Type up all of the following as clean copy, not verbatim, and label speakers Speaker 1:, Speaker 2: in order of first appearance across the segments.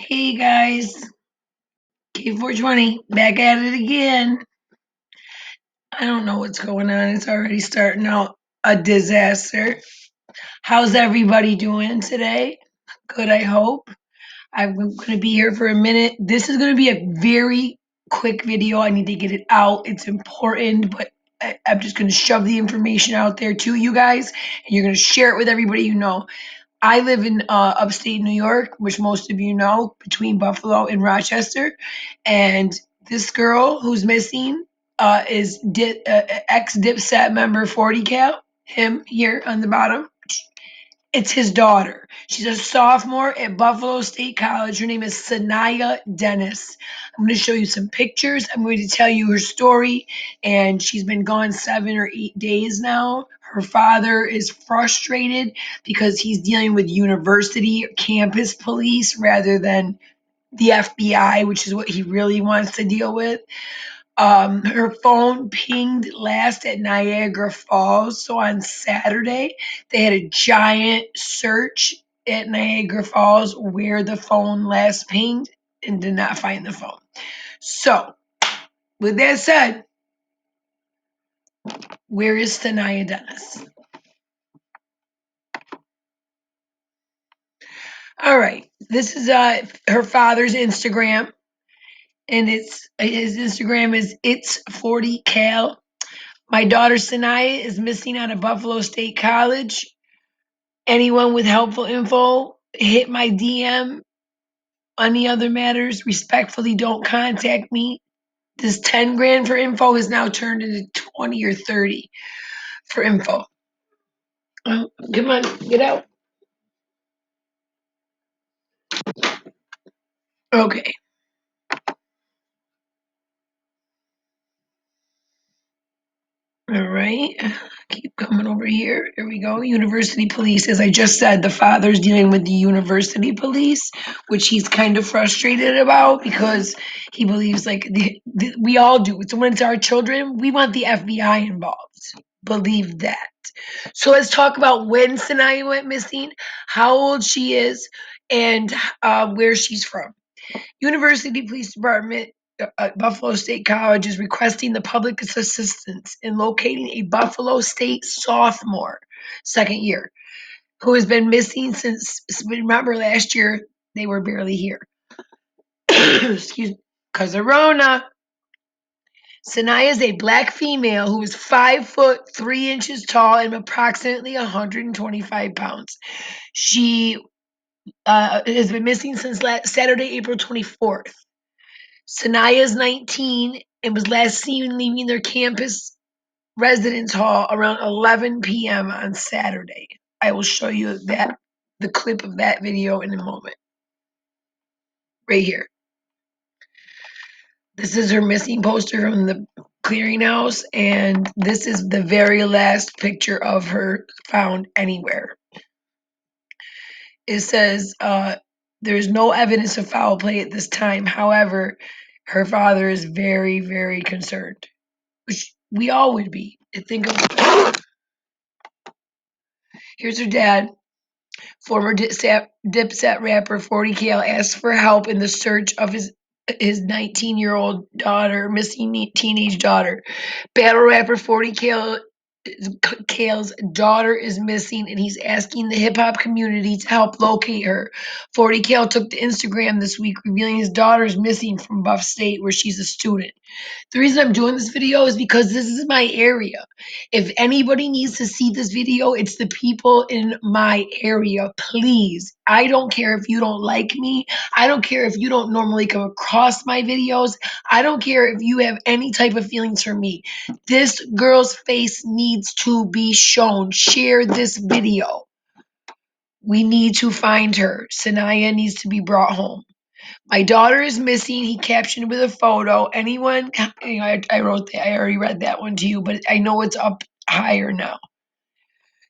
Speaker 1: Hey guys, K420 back at it again. I don't know what's going on. It's already starting out a disaster. How's everybody doing today? Good, I hope. I'm going to be here for a minute. This is going to be a very quick video. I need to get it out. It's important, but I'm just going to shove the information out there to you guys, and you're going to share it with everybody you know. I live in upstate New York, which most of you know, between Buffalo and Rochester. And this girl who's missing is ex Dipset member 40 Cal, him here on the bottom. It's his daughter. She's a sophomore at Buffalo State College. Her name is Saniyya Dennis. I'm going to show you some pictures. I'm going to tell you her story. And she's been gone 7 or 8 days now. Her father is frustrated because he's dealing with university campus police rather than the FBI, which is what he really wants to deal with. Her phone pinged last at Niagara Falls. So on Saturday, they had a giant search at Niagara Falls where the phone last pinged and did not find the phone. So, with that said, where is Saniyya Dennis? All right, this is her father's Instagram, and his Instagram is it's 40 Cal. My daughter Saniyya is missing out of Buffalo State College. Anyone with helpful info, hit my DM. Any other matters, respectfully don't contact me. This 10 grand for info has now turned into 20 or 30 for info. Come on, get out. Okay. All right. Keep coming over here. There we go. University police. As I just said, the father's dealing with the university police, which he's kind of frustrated about because he believes like we all do. So when it's our children, we want the FBI involved. Believe that. So let's talk about when Saniyya went missing, how old she is, and where she's from. University Police Department, Buffalo State College is requesting the public's assistance in locating a Buffalo State sophomore, second year, who has been missing since, remember last year, they were barely here. Excuse me, because of Rona. Saniyya is a black female who is 5'3" tall and approximately 125 pounds. She has been missing since Saturday, April 24th. Saniyya is 19 and was last seen leaving their campus residence hall around 11 p.m. on Saturday. I will show you the clip of that video in a moment. Right here. This is her missing poster from the clearinghouse, and this is the very last picture of her found anywhere. It says, there's no evidence of foul play at this time. However, her father is very, very concerned, which we all would be. Think of here's her dad, former Dipset Rapper 40 Cal, asked for help in the search of his 19-year-old daughter, missing teenage daughter. Battle rapper 40 Kale's daughter is missing, and he's asking the hip hop community to help locate her. 40 Kale took to Instagram this week, revealing his daughter is missing from Buff State, where she's a student. The reason I'm doing this video is because this is my area. If anybody needs to see this video, it's the people in my area. Please. I don't care if you don't like me. I don't care if you don't normally come across my videos. I don't care if you have any type of feelings for me. This girl's face needs to be shown. Share this video. We need to find her. Saniyya needs to be brought home. My daughter is missing. He captioned with a photo. Anyone? I wrote that. I already read that one to you, but I know it's up higher now.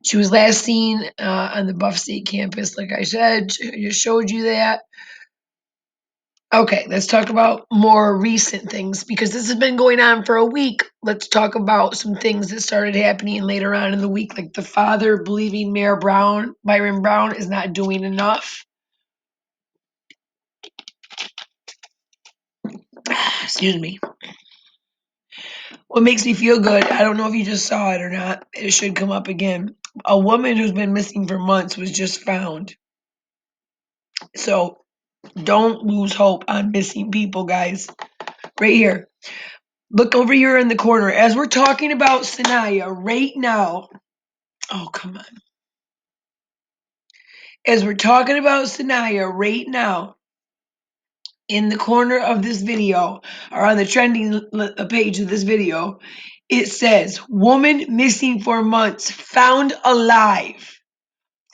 Speaker 1: She was last seen on the Buff State campus, like I said. I just showed you that. Okay, let's talk about more recent things because this has been going on for a week. Let's talk about some things that started happening later on in the week, like the father believing Mayor Byron Brown, is not doing enough. Excuse me. What makes me feel good, I don't know if you just saw it or not. It should come up again. A woman who's been missing for months was just found. So don't lose hope on missing people, guys. Right here. Look over here in the corner. As we're talking about Saniyya right now. Oh, come on. As we're talking about Saniyya right now, in the corner of this video, or on the trending page of this video, it says, woman missing for months, found alive.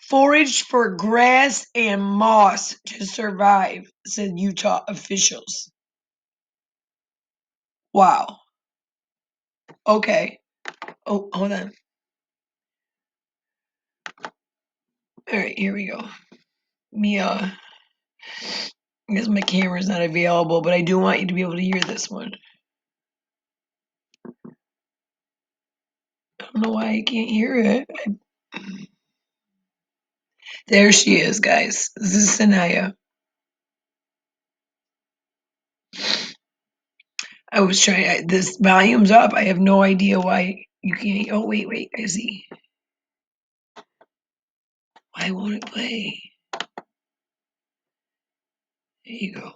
Speaker 1: Foraged for grass and moss to survive, said Utah officials. Wow. Okay. Oh, hold on. All right, here we go. I guess my camera's not available, but I do want you to be able to hear this one. I don't know why I can't hear it. There she is, guys. This is Saniyya. I was trying. This volume's up. I have no idea why you can't. Oh, wait. I see. Why won't it play? There you go.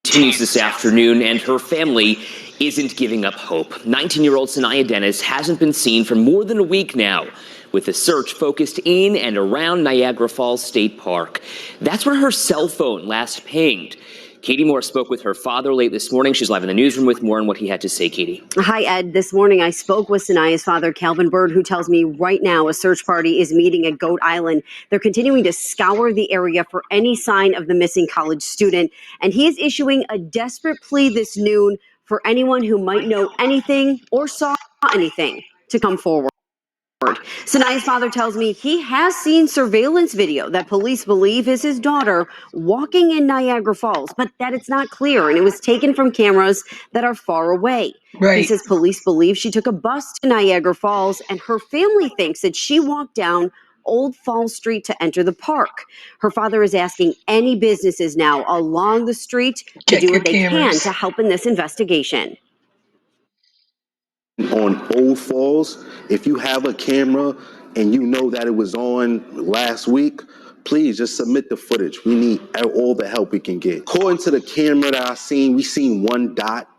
Speaker 2: Continues this afternoon, and her family isn't giving up hope. 19-year-old Saniyya Dennis hasn't been seen for more than a week now, with the search focused in and around Niagara Falls State Park. That's where her cell phone last pinged. Katie Moore spoke with her father late this morning. She's live in the newsroom with more on what he had to say. Katie.
Speaker 3: Hi, Ed. This morning I spoke with Saniyya's father, Calvin Bird, who tells me right now a search party is meeting at Goat Island. They're continuing to scour the area for any sign of the missing college student. And he is issuing a desperate plea this noon for anyone who might know anything or saw anything to come forward. Saniyya's father tells me he has seen surveillance video that police believe is his daughter walking in Niagara Falls, but that it's not clear, and it was taken from cameras that are far away.
Speaker 1: Right.
Speaker 3: He says police believe she took a bus to Niagara Falls, and her family thinks that she walked down Old Falls Street to enter the park. Her father is asking any businesses now along the street to
Speaker 1: Check
Speaker 3: do
Speaker 1: your
Speaker 3: what they can
Speaker 1: cameras.
Speaker 3: to help in this investigation.
Speaker 4: On Old Falls, if you have a camera and you know that it was on last week, please just submit the footage. We need all the help we can get. According to the camera that I seen, we seen one dot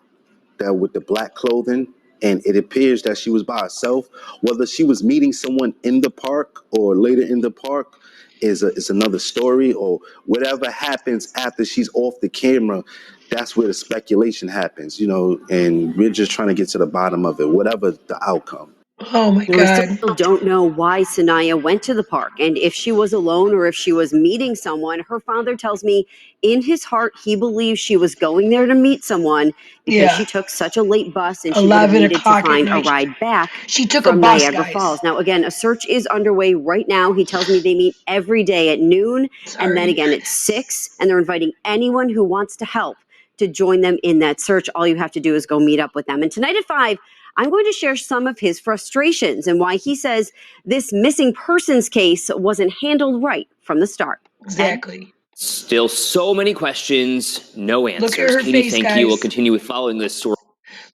Speaker 4: that with the black clothing, and it appears that she was by herself. Whether she was meeting someone in the park or later in the park is another story, or whatever happens after she's off the camera. That's where the speculation happens, and we're just trying to get to the bottom of it, whatever the outcome.
Speaker 1: Oh my
Speaker 3: We still
Speaker 1: God.
Speaker 3: don't know why Saniyya went to the park and if she was alone or if she was meeting someone. Her father tells me in his heart he believes she was going there to meet someone because
Speaker 1: Yeah.
Speaker 3: she took such a late bus and she would have
Speaker 1: 11
Speaker 3: needed to
Speaker 1: o'clock at
Speaker 3: find a
Speaker 1: night.
Speaker 3: ride back
Speaker 1: She took a
Speaker 3: from
Speaker 1: bus,
Speaker 3: Niagara
Speaker 1: guys.
Speaker 3: Falls. Now, again, a search is underway right now. He tells me they meet every day at noon and then
Speaker 1: Sorry.
Speaker 3: again at 6, and they're inviting anyone who wants to help to join them in that search. All you have to do is go meet up with them. And tonight at 5, I'm going to share some of his frustrations and why he says this missing persons case wasn't handled right from the start.
Speaker 1: Exactly.
Speaker 3: Ed?
Speaker 2: Still so many questions, no answers.
Speaker 1: Look at her
Speaker 2: Katie,
Speaker 1: face,
Speaker 2: thank you. We'll
Speaker 1: guys.
Speaker 2: continue with following this story.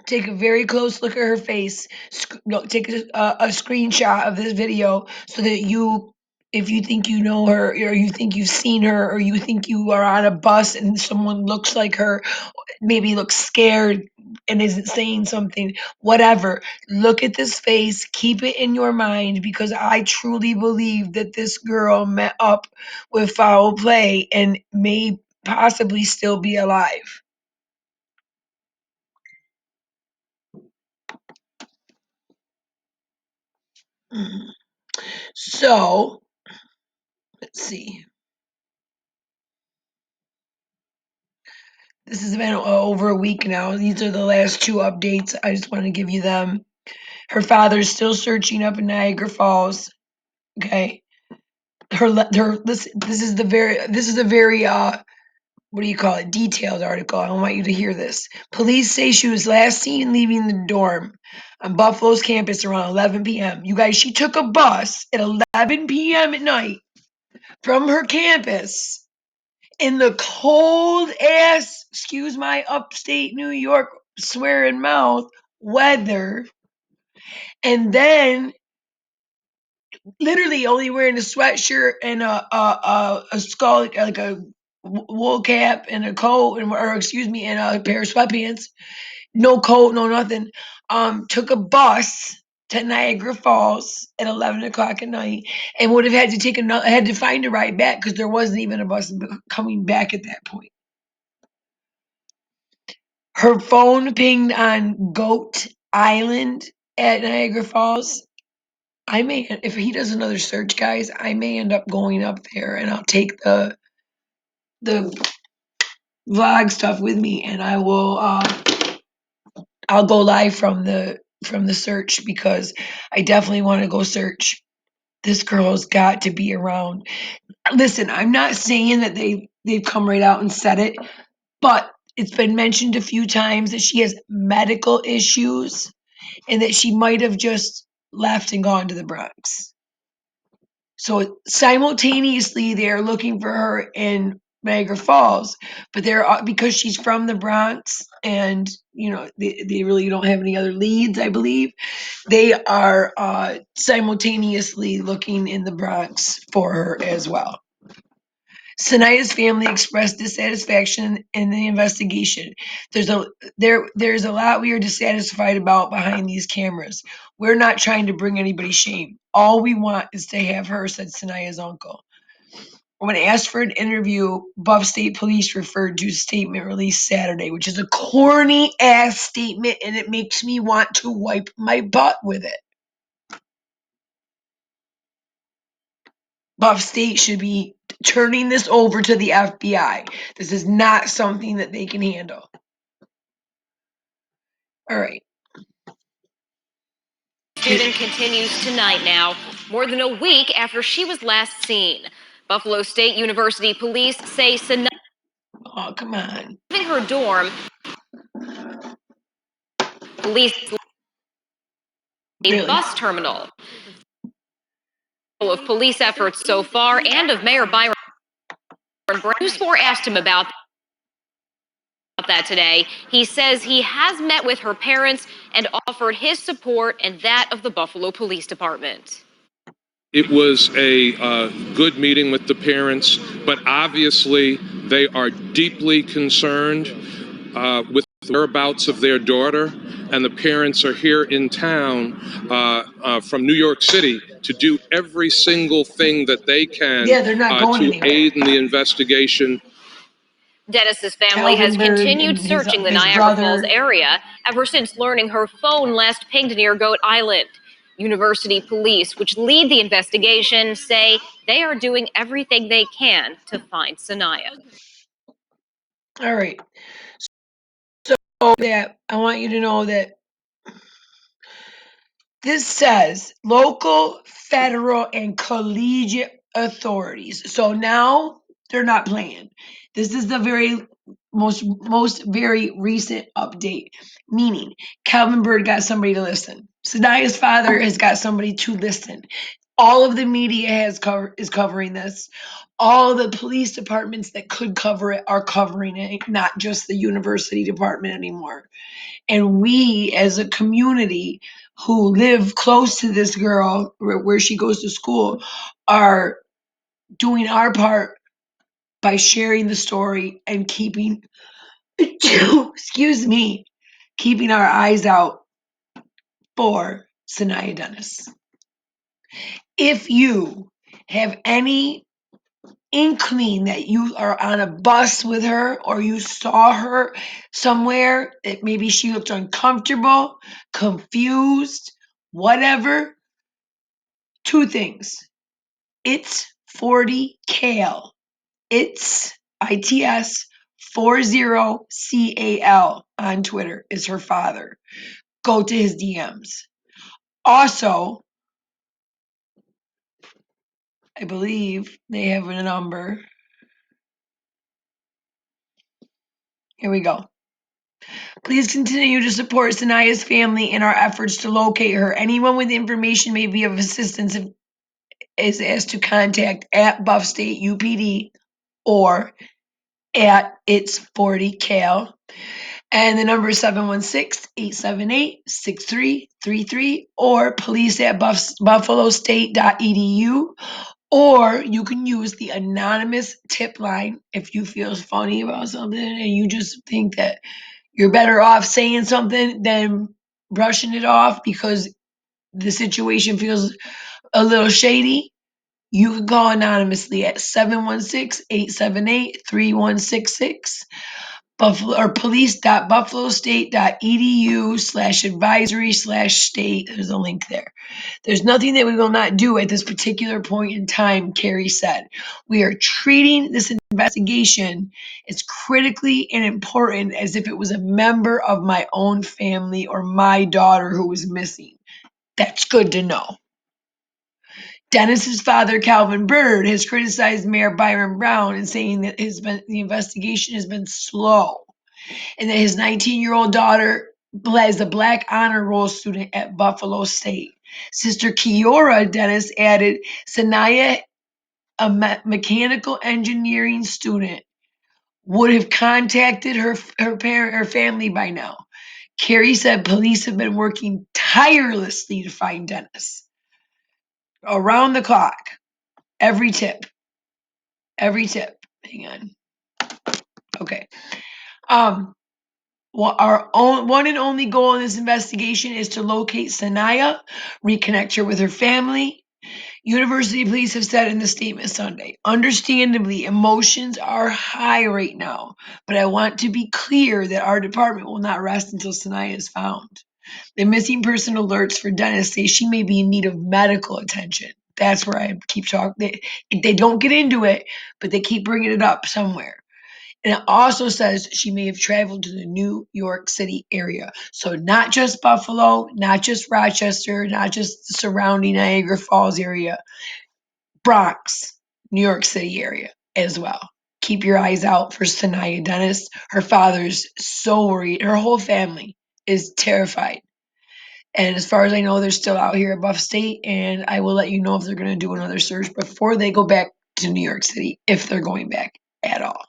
Speaker 1: Take a very close look at her face. Take a screenshot of this video so that if you think you know her, or you think you've seen her, or you think you are on a bus and someone looks like her, maybe looks scared and isn't saying something, whatever. Look at this face, keep it in your mind, because I truly believe that this girl met up with foul play and may possibly still be alive. Mhm. So, let's see. This has been over a week now. These are the last 2 updates. I just want to give you them. Her father's still searching up in Niagara Falls. Okay. This is a very what do you call it? Detailed article. I want you to hear this. Police say she was last seen leaving the dorm on Buffalo's campus around 11 p.m. You guys, she took a bus at 11 p.m. at night from her campus in the cold ass, excuse my upstate New York swearing mouth, weather, and then literally only wearing a sweatshirt and a skull, like a wool cap and a coat, or excuse me, and a pair of sweatpants. No coat, no nothing. Took a bus to Niagara Falls at 11 o'clock at night, and would have had to take another. Had to find a ride back because there wasn't even a bus coming back at that point. Her phone pinged on Goat Island at Niagara Falls. I may, if he does another search, guys, I may end up going up there, and I'll take the vlog stuff with me, and I will. I'll go live from the search because I definitely want to go search. This girl's got to be around. Listen, I'm not saying that they've come right out and said it, but it's been mentioned a few times that she has medical issues and that she might have just left and gone to the Bronx. So simultaneously, they're looking for her in Niagara Falls, but they're because she's from the Bronx, and they really don't have any other leads. I believe they are simultaneously looking in the Bronx for her as well. Saniyya's family expressed dissatisfaction in the investigation. There's a lot we are dissatisfied about behind these cameras. We're not trying to bring anybody shame. All we want is to have her, said Saniyya's uncle. When asked for an interview, Buff State Police referred to a statement released Saturday, which is a corny ass statement, and it makes me want to wipe my butt with it. Buff State should be turning this over to the FBI. This is not something that they can handle. All right.
Speaker 2: Student continues tonight now, more than a week after she was last seen. Buffalo State University police say Saniyya
Speaker 1: Oh, come on.
Speaker 2: leaving her dorm. Police
Speaker 1: Really?
Speaker 2: bus terminal. Of police efforts so far and of Mayor Byron News 4 asked him about that today. He says he has met with her parents and offered his support and that of the Buffalo Police Department.
Speaker 5: It was a good meeting with the parents, but obviously they are deeply concerned with the whereabouts of their daughter, and the parents are here in town from New York City to do every single thing that they can
Speaker 1: Yeah, they're not going
Speaker 5: to
Speaker 1: anywhere.
Speaker 5: aid in the investigation.
Speaker 2: Dennis's family has
Speaker 1: Calvin Bird
Speaker 2: continued
Speaker 1: and his
Speaker 2: searching the
Speaker 1: his
Speaker 2: Niagara
Speaker 1: brother.
Speaker 2: Falls area ever since learning her phone last pinged near Goat Island. University police, which lead the investigation, say they are doing everything they can to find Saniyya.
Speaker 1: All right. So that I want you to know that this says local, federal, and collegiate authorities. So now they're not playing. This is the most very recent update, meaning Calvin Bird got somebody to listen. Saniyya's father has got somebody to listen. All of the media is covering this. All the police departments that could cover it are covering it, not just the university department anymore. And we, as a community who live close to this girl where she goes to school, are doing our part by sharing the story and keeping, excuse me, keeping our eyes out for Saniyya Dennis. If you have any inkling that you are on a bus with her or you saw her somewhere that maybe she looked uncomfortable, confused, whatever, two things. It's 40 Cal. It's ITS 40CAL on Twitter is her father. Go to his DMs. Also, I believe they have a number. Here we go. Please continue to support Saniyya's family in our efforts to locate her. Anyone with information may be of assistance is asked to contact at Buff State UPD or at It's 40 Cal. And the number is 716-878-6333 or police at buffalostate.edu. Or you can use the anonymous tip line if you feel funny about something and you just think that you're better off saying something than brushing it off because the situation feels a little shady. You can call anonymously at 716-878-3166 Buffalo or police.buffalostate.edu/advisory/state. There's a link there. There's nothing that we will not do at this particular point in time, Carrie said. We are treating this investigation as critically and important as if it was a member of my own family or my daughter who was missing. That's good to know. Dennis's father, Calvin Byrd, has criticized Mayor Byron Brown and saying that the investigation has been slow and that his 19-year-old daughter is a Black Honor Roll student at Buffalo State. Sister Kiora Dennis added, Saniyya, a mechanical engineering student, would have contacted her family by now. Carrie said police have been working tirelessly to find Dennis. Around the clock. Every tip. Hang on. Okay. Well, our one and only goal in this investigation is to locate Saniyya, reconnect her with her family. University police have said in the statement Sunday, understandably, emotions are high right now, but I want to be clear that our department will not rest until Saniyya is found. The missing person alerts for Dennis say she may be in need of medical attention. That's where I keep talking. They don't get into it, but they keep bringing it up somewhere. And it also says she may have traveled to the New York City area. So not just Buffalo, not just Rochester, not just the surrounding Niagara Falls area, Bronx, New York City area as well. Keep your eyes out for Saniyya Dennis. Her father's so worried. Her whole family is terrified. And as far as I know, they're still out here at Buff State, and I will let you know if they're going to do another search before they go back to New York City, if they're going back at all.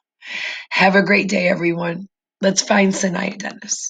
Speaker 1: Have a great day, everyone. Let's find Saniyya Dennis.